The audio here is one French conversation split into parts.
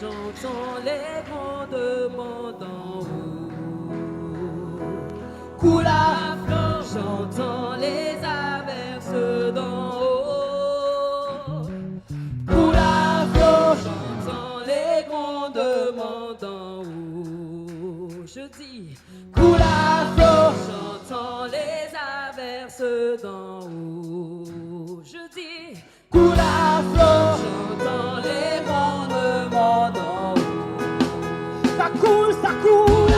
Chantons les grondements d'en haut. Coule à flot, j'entends les averses d'en haut. Coule à flot, j'entends les grondements d'en haut. Je dis, coule à flot, j'entends les averses d'en haut. Je dis, coule à flot, j'entends les grondements d'en haut. Ça coule, ça coule.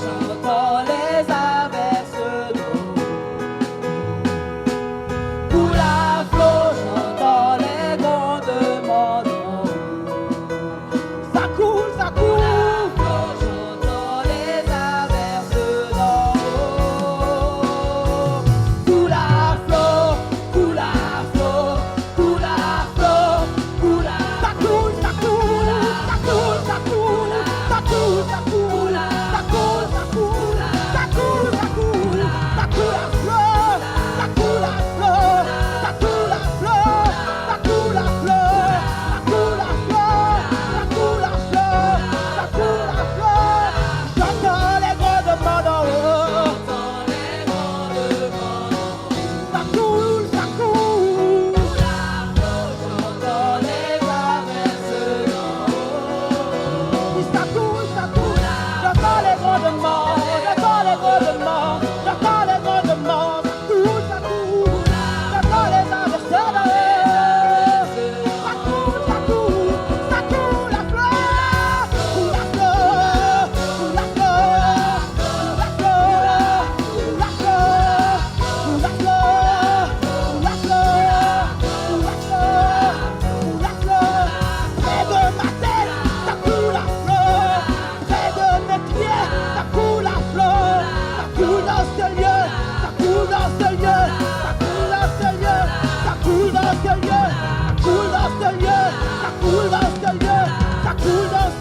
J'entends les averses d'eau. Coule à flot, j'entends les grondements d'eau. Ça coule, ça coule. J'entends les averses d'eau. Coule à flot, coule à flot, coule à flot, coule à flot. Ça coule, ça coule, ça coule, ça coule, ça coule, ça coule, ça coule, ça coule, ça coule, ça coule, ça coule à flot, ça coule à flot, ça coule à flot, ça coule à flot, ça coule à flot, ça coule à flot, ça coule à flot. J'entends les grondements d'en haut. Ça coule, ça coule. J'entends les averses d'en haut. Oui, ça coule, ça coule. J'entends les grondements, j'entends les grondements, j'entends les grondements. Ça coule, j'entends les averses d'en haut. Ça coule, ça coule, ça coule à flot. Coule à flot, coule à flot, coule à flot, coule à flot, coule à flot, coule à flot, coule à flot, coule à flot. Près de ma tête, ça coule à flot. Près de mes pieds, ça coule à flot. Ça coule dans ce lieu, ça coule dans ce lieu, ça coule dans ce lieu, ça coule dans ce lieu, ça coule dans ce lieu, ça coule dans ce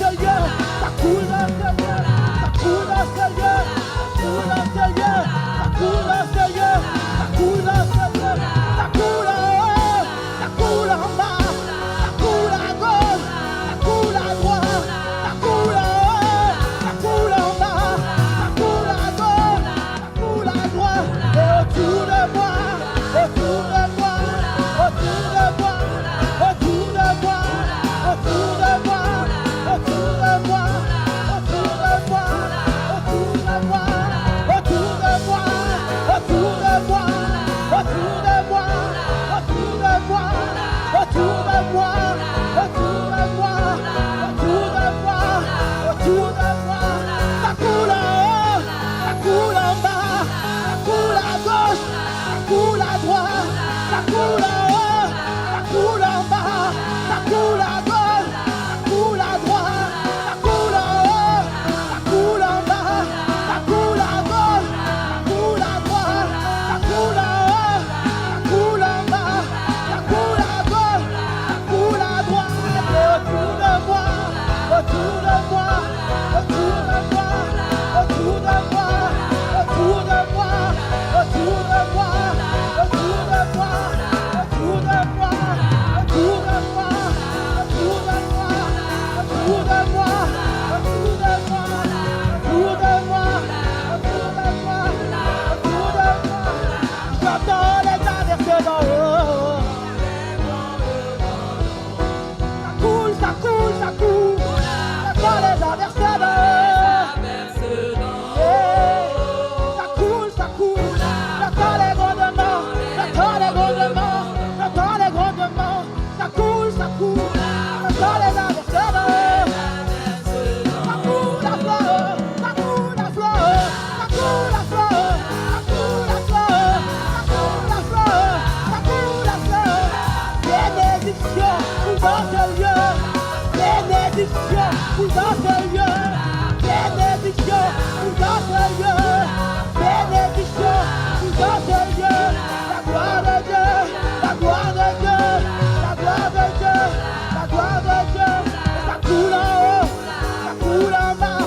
lieu, ça coule dans ce lieu, ça coule dans ce lieu, ça coule dans ce lieu, ça coule dans ce lieu, ça coule dans ce lieu, ça coule en haut, ça coule en bas, ça coule à gauche, ça coule à droite, ça coule en haut, ça coule en bas, ça coule à gauche, ça coule à droite, et autour de moi, autour de moi, autour de moi, autour de moi, autour de moi, autour de moi, autour de moi, autour de moi, autour de moi, autour de moi, autour de moi, autour de moi, autour de moi, autour de moi, autour de moi, autour de moi. Ça coule en haut, ça coule en bas, ça coule à gauche, ça coule à droite, ça coule en haut, ça coule en bas, ça coule à gauche, ça coule à droite, ça coule en haut, ça coule en bas, ça coule à gauche, ça coule à droite, ça coule en haut, ça coule en bas, ça coule à gauche, ça coule à droite, et autour de moi, autour de moi, autour de moi, autour de moi, autour de moi, autour de moi, autour de moi, autour de moi, autour de moi, autour de moi, autour de moi, autour de moi, autour de moi, autour de moi, autour de moi. J'entends les averses d'en haut. Ça coule, ça coule, ça coule. J'entends les averses d'en haut. Ça coule, ça coule. J'entends les grondements, j'entends les grondements, j'entends les grondements. Ça coule, ça coule. J'entends les averses d'en haut. Ça coule à flot, ça coule à flot, ça coule à flot, ça coule à flot, ça coule à flot, ça coule à flot. Bénédiction pour dans ce lieu, bénédiction pour dans ce lieu, bénédiction pour dans ce lieu, bénédiction pour dans ce lieu. La gloire de Dieu, la gloire de Dieu, la gloire de Dieu, la gloire de Dieu. Et ça coule en haut, ça coule en bas,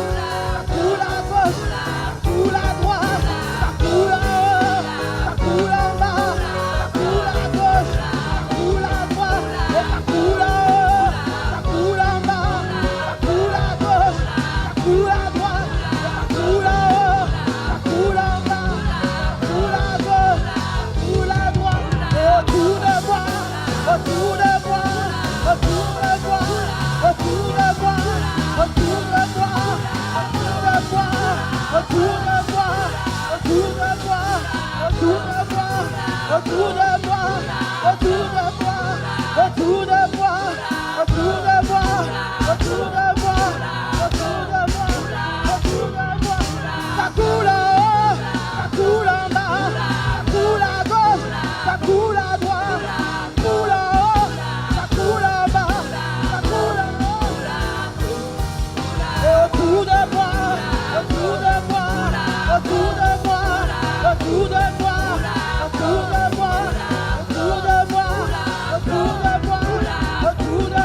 ça coule à gauche, ça coule à droite, ça coule en haut, ça coule en bas, ça coule à gauche, ça coule à droite, et ça coule en haut, ça coule en bas, autour de moi, autour de moi, autour de moi, autour de moi, autour de moi, autour de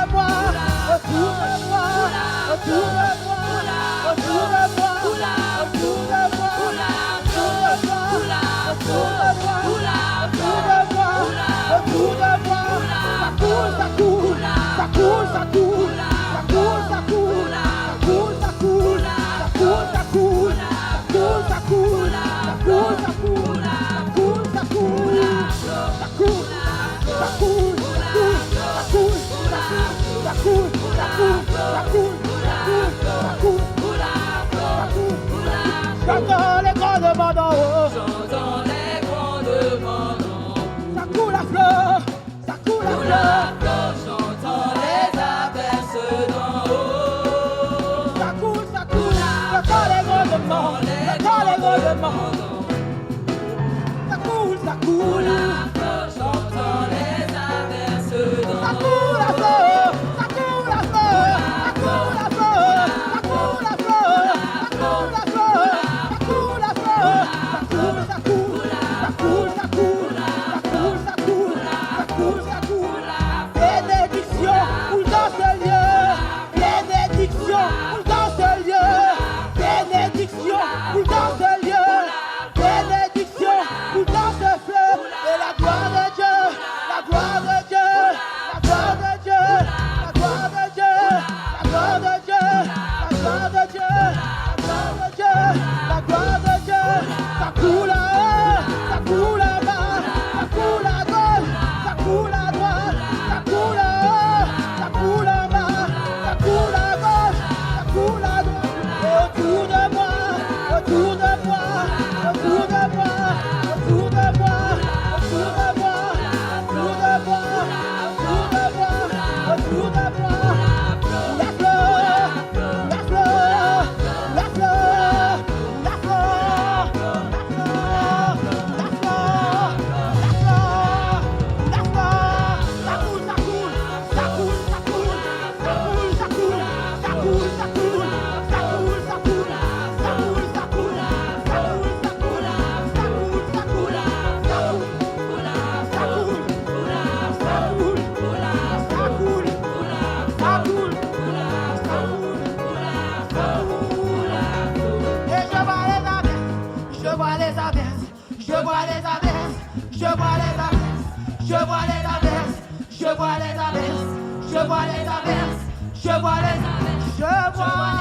moi, autour de moi, autour de moi, autour de moi, autour de moi, autour de moi, autour de moi, ça coule, ça coule, ça coule, ça coule, ça coule, ça coule, ça coule, ça coule, ça coule, ça coule, ça coule, ça coule, ça coule, ça coule, ça coule, ça coule, ça coule, ça coule, ça coule. J'entends les grands demandes en haut. J'entends les grands demandants. Ça coule à flot, ça coule à flot. J'entends les averses d'en haut. Ça coule, j'entends les grands demandes, j'entends les grands demandes. Ça coule, ça coule. J'entends les averses d'en Ça haut. coule à flot, ça coule à flot, ça coule à flot, ça coule à flot, ça coule à flot, ça coule à flot. Ça coule, ça coule, ça coule, ça coule, ça coule, ça coule, ça coule. Bénédiction pour dans ce lieu, bénédiction pour dans ce lieu, bénédiction pour dans ce lieu, bénédiction pour dans ce fleuve. Et la gloire de Dieu, la gloire de Dieu, la gloire de Dieu, la gloire de Dieu, la gloire de Dieu, la gloire de Dieu, la gloire de Dieu, la gloire de Dieu. Ça coule à haut, ça coule à bas, ça coule à gauche, ça coule à droite, ça coule à haut, ça coule à bas, ça coule à gauche, ça coule à droite. Et autour de moi, autour de moi, autour de moi, autour de moi, autour de moi, autour de moi, autour de moi, autour de moi. La fleur, la fleur, la fleur, la fleur, la fleur, la fleur, la fleur, ça coule, ça coule, ça coule, ça coule, ça coule, ça coule, ça coule, ça coule, ça coule, ça coule, ça coule, ça coule, ça coule, ça coule, ça coule, ça coule, ça coule, ça coule, et je vois les averses, je vois les averses, je vois les averses, je vois les averses, je vois les averses, je vois les averses, je vois les averses, je vois les averses, je vois